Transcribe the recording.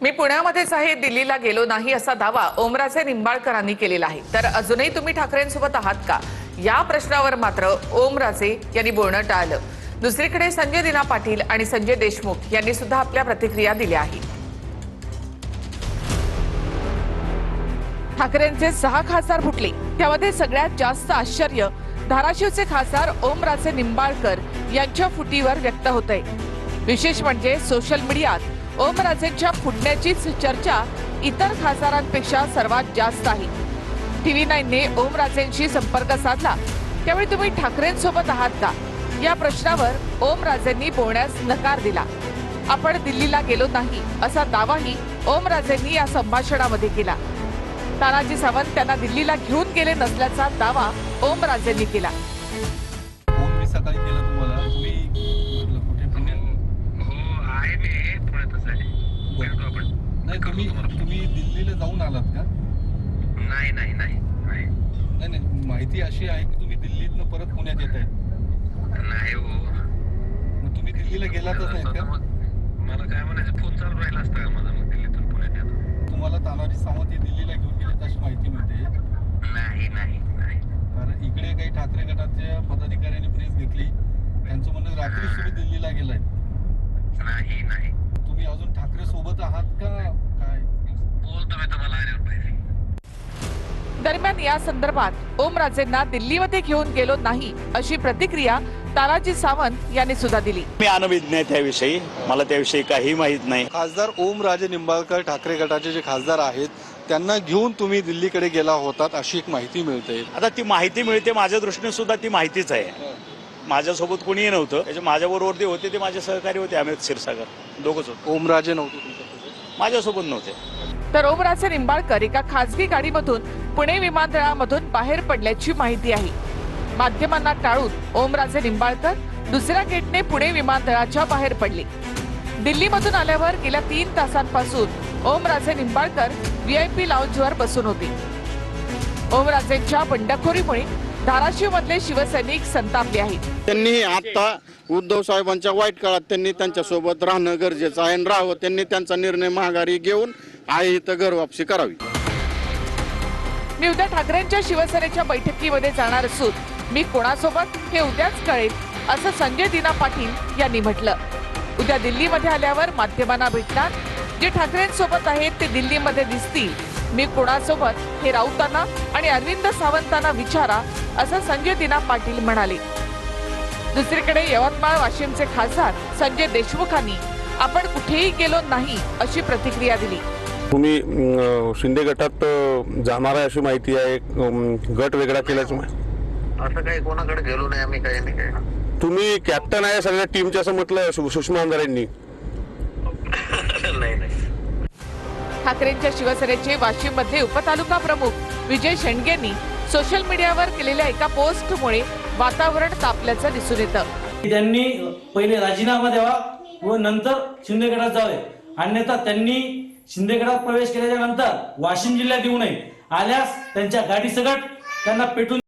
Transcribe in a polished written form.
मी पुण्यामध्येच आहे, दिल्लीला गेलो नाही असा दावा ओमराजे निंबाळकरांनी केलेला आहे। तर अजूनही तुम्ही ठाकरेंसोबत आहात का, या प्रश्नावर मात्र ओमराजे यांनी बोलणं टाळलं। दुसरीकडे संजय दिना पाटील आणि संजय देशमुख यांनी सुद्धा आपल्या प्रतिक्रिया दिल्या आहेत। ठाकरेंचे 6 खासदार फुटले, त्यामध्ये सगळ्यात जास्त आश्चर्य धाराशिवचे खासदार ओमराजे निंबाळकर यांच्या फुटीवर व्यक्त होतंय। विशेष म्हणजे सोशल मीडियात ओमराजेंच्या फुटण्याचीच चर्चा इतर खासदारांपेक्षा सर्वात जास्त आहे। TV9 ने ओमराजेंशी संपर्क साधला, त्यावेळी तुम्ही ठाकरेंसोबत आहात का, या प्रश्नावर ओमराजेंनी बोलण्यास नकार दिला। आपण दिल्लीला गेलो नाही असा दावाही ओमराजेंनी या संभाषणामध्ये केला। तानाजी सावंत त्यांना दिल्लीला घेऊन गेले नसल्याचा दावा ओमराजेंनी केला। फोन मी सकाळी केला तुम्हाला, तुम्ही म्हटलं कुठे पुण्यात? हो आहे, मी पुण्यातच आहे। भेटू आपण। नाही, तुम्ही दिल्लीला जाऊन आलात का? नाही नाही नाही नाही नाही, माहिती अशी आहे की तुम्ही दिल्लीतनं परत पुण्यात येत आहे। नाही हो, मग तुम्ही दिल्लीला गेलातच नाहीत का? मला काय म्हणायचं, फोन चालू राहिला असता का माझा? मग दिल्लीतून पुण्यात येतो। तुम्हाला तानाजी सावंत हे दिल्लीला घेऊन गेले अशी माहिती मिळते। नाही नाही नाही कारण इकडे काही ठाकरे गटाच्या पदाधिकाऱ्यांनी प्रेस घेतली, त्यांचं म्हणणं रात्री तुम्ही दिल्लीला गेलाय। नाही नाही तुम्ही अजून ठाकरे सोबत आहात का काय? बोलतो मी तुम्हाला आल्यावर पाहिजे। दरम्यान या संदर्भात ओमराजेंना दिल्लीमध्ये घेऊन गेलो नाही अशी प्रतिक्रिया तानाजी सावंत यांनी सुद्धा दिली। मी अनभिज्ञ आहे त्याविषयी, मला त्याविषयी काही माहित नाही। खासदार ओमराजे निंबाळकर ठाकरे गटाचे जे खासदार आहेत त्यांना घेऊन तुम्ही दिल्लीकडे गेला होतात अशी एक माहिती मिळते। आता ती माहिती मिळते, माझ्या दृष्टीने सुद्धा ती माहितीच आहे। माझ्यासोबत कोणीही नव्हतं, त्याच्या माझ्याबरोबर ते होते, ते माझे सहकारी होते, अमित क्षीरसागर दोघंच होते। ओमराजे नव्हते तुमच्यासोबत? माझ्यासोबत नव्हते। तर ओमराजे निंबाळकर एका खासगी गाडीमधून पुणे विमानतळामधून बाहेर पडल्याची माहिती आहे। माध्यमांना टाळून ओमराजे निंबाळकर दुसऱ्या गेटने पुणे विमानतळाच्या बाहेर पडले। दिल्लीमधून आल्यावर गेल्या 3 तासांपासून ओमराजे निंबाळकर VIP लाऊंजवर बसून होते। ओमराजेंच्या बंडखोरीमुळे धाराशिव मधले शिवसैनिक संतापले आहेत। त्यांनी आता उद्धव साहेबांच्या वाईट काळात त्यांनी त्यांच्यासोबत राहणं गरजेचं आहे आणि राहावं। त्यांनी त्यांचा निर्णय माघारी घेऊन आहे इथं घर वापसी करावी। मी उद्या ठाकरेंच्या शिवसेनेच्या बैठकीमध्ये जाणार असून मी कोणासोबत हे उद्याच कळेल, असं संजय दिना पाटील यांनी म्हटलं। उद्या दिल्लीमध्ये आल्यावर माध्यमांना भेटणार, जे ठाकरेंसोबत आहेत ते दिल्लीमध्ये दिसतील। मी कोणासोबत हे राऊतांना आणि अरविंद सावंतांना विचारा, असं संजय दिना पाटील म्हणाले। दुसरीकडे यवतमाळ वाशिमचे खासदार संजय देशमुखांनी आपण कुठेही गेलो नाही अशी प्रतिक्रिया दिली। तुम्ही शिंदे गटात जाणार आहे अशी माहिती आहे, गट वेगळा केल्याची माहिती? असं काही कोणाकडे गेलो नाही आम्ही, काही नाही काय। तुम्ही कॅप्टन आहे सगळ्या टीमच्या असं म्हटलं सुषमा अंधारेंनी। नाही नाही ठाकरेंच्या शिवसेनेचे वाशिम मध्ये उपतालुका प्रमुख विजय शेंडगेंनी सोशल मीडियावर केलेल्या एका पोस्टमुळे वातावरण तापल्याचं दिसून येतं। त्यांनी पहिले राजीनामा द्यावा व नंतर शिंदे गटात जावे, अन्यथा त्यांनी शिंदे गटात प्रवेश केल्याच्या नंतर वाशिम जिल्ह्यात येऊ नये, आल्यास त्यांच्या गाडीसकट त्यांना पेटून